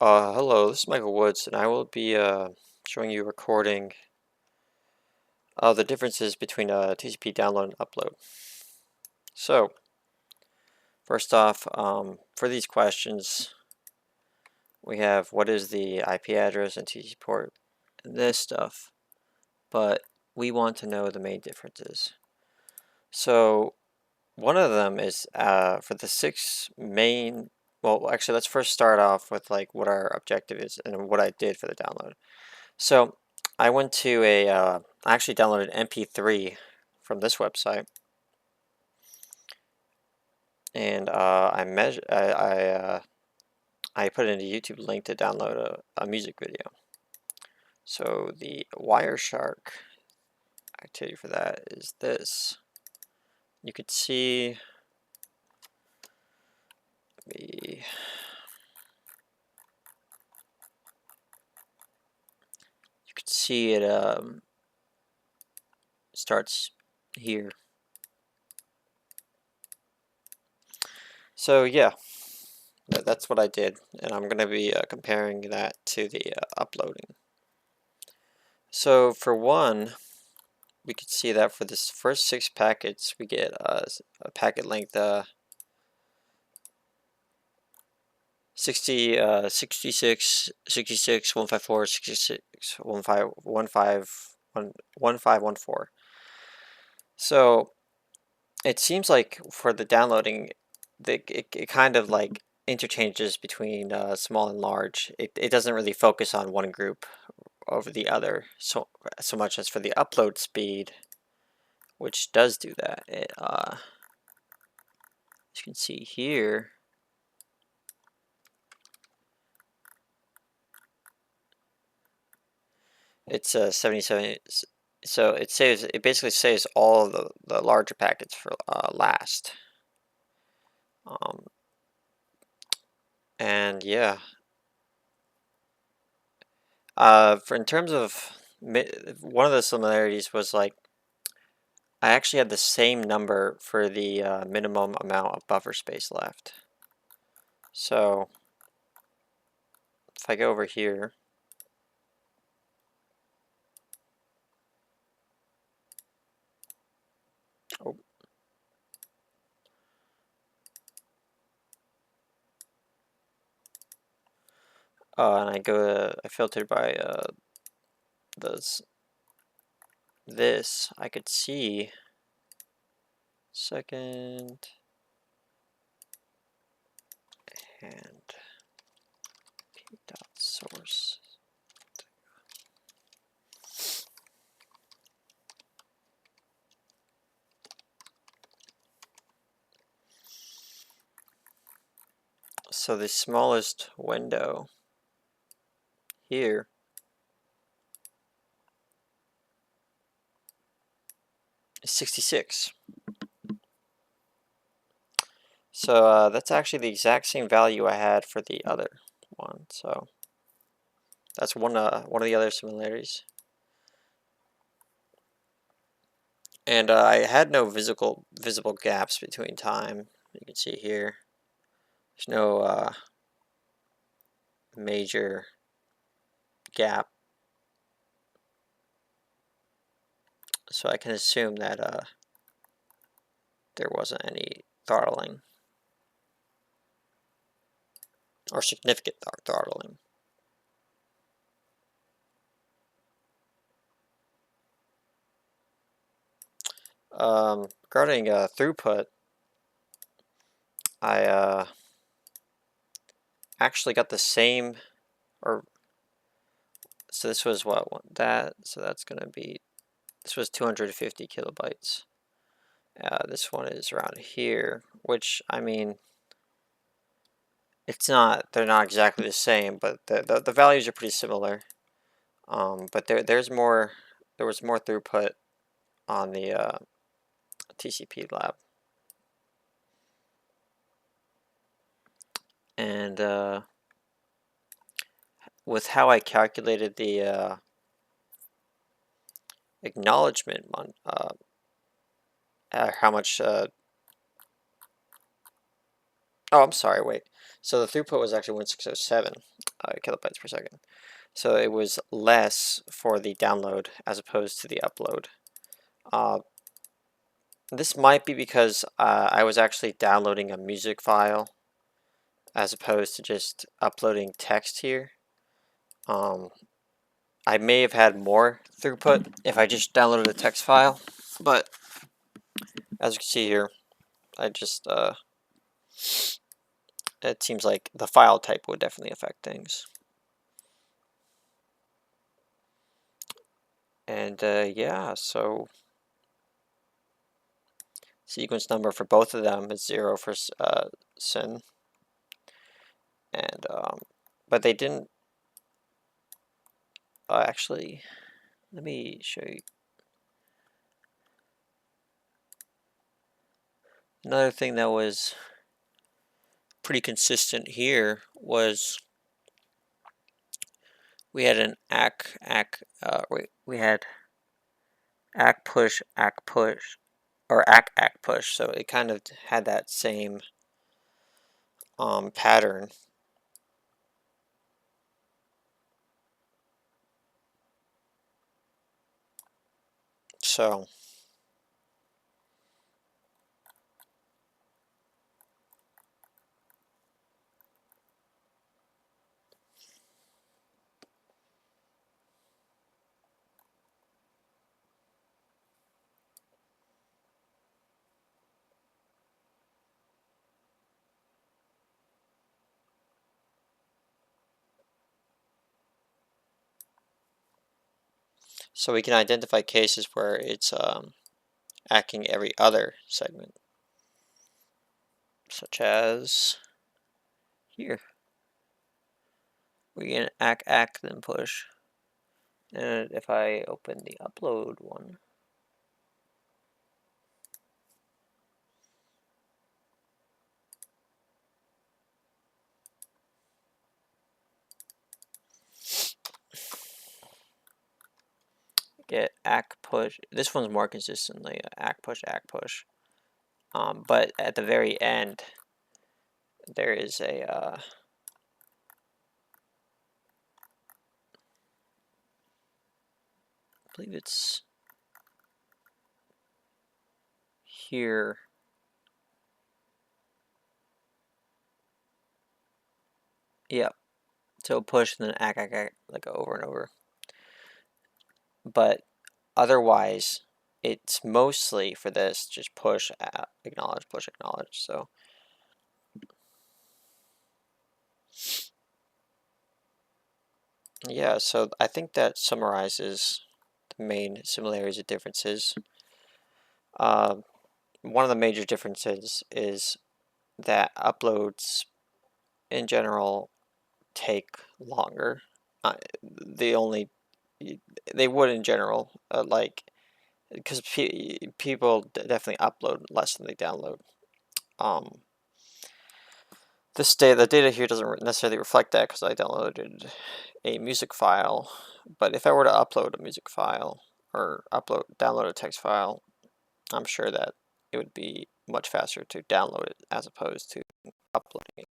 Hello, this is Michael Woods, and I will be showing you recording the differences between TCP download and upload. So, first off, for these questions, we have what is the IP address and TCP port, and this stuff, but we want to know the main differences. So, one of them is for the six main. Well, actually, let's first start off with like what our objective is and what I did for the download. So I went to I actually downloaded MP3 from this website, and I put in a YouTube link to download a music video. So the Wireshark activity for that is this. You could see the it starts here. So yeah, that's what I did, and I'm going to be comparing that to the uploading. So for one, we could see that for this first 6 packets, we get a packet length 66, 66, 154, 66, 1514. So it seems like for the downloading, it kind of like interchanges between small and large. It doesn't really focus on one group over the other so much as for the upload speed, which does do that. As you can see here, it's 77. So it basically saves all of the larger packets for last. And yeah, for in terms of one of the similarities was like I actually had the same number for the minimum amount of buffer space left. So if I go over here, oh, and I filtered by this, I could see second and p dot source. So the smallest window here is 66. So that's actually the exact same value I had for the other one. So that's one of the other similarities. And I had no visible gaps between time. You can see here. There's no major gap. So I can assume that there wasn't any throttling or significant throttling. Regarding throughput, I actually got the same, or so this was what so that's gonna be, this was 250 kilobytes. This one is around here, which I mean, they're not exactly the same, but the values are pretty similar. But there was more throughput on the TCP lab. And with how I calculated the acknowledgement on how much oh, I'm sorry, wait. So the throughput was actually 1607 kilobytes per second. So it was less for the download as opposed to the upload. This might be because I was actually downloading a music file as opposed to just uploading text here. I may have had more throughput if I just downloaded a text file, but as you can see here, I just, it seems like the file type would definitely affect things. And yeah, so sequence number for both of them is 0 for SYN. And, but they didn't, actually, let me show you. Another thing that was pretty consistent here was we had an we had ACK push, ACK push, or ACK ACK push, so it kind of had that same pattern. So we can identify cases where it's ACKing every other segment, such as here. We can ACK ACK then push. And if I open the upload one, get ACK push. This one's more consistently ACK push, ACK push. But at the very end, there is a I believe it's here. Yep. So push and then ACK ACK ACK like over and over. But otherwise, it's mostly for this just push, acknowledge, push, acknowledge. So yeah, so I think that summarizes the main similarities and differences. One of the major differences is that uploads in general take longer. They would in general, like, because people definitely upload less than they download. The data here doesn't necessarily reflect that because I downloaded a music file, but if I were to upload a music file or download a text file, I'm sure that it would be much faster to download it as opposed to uploading it.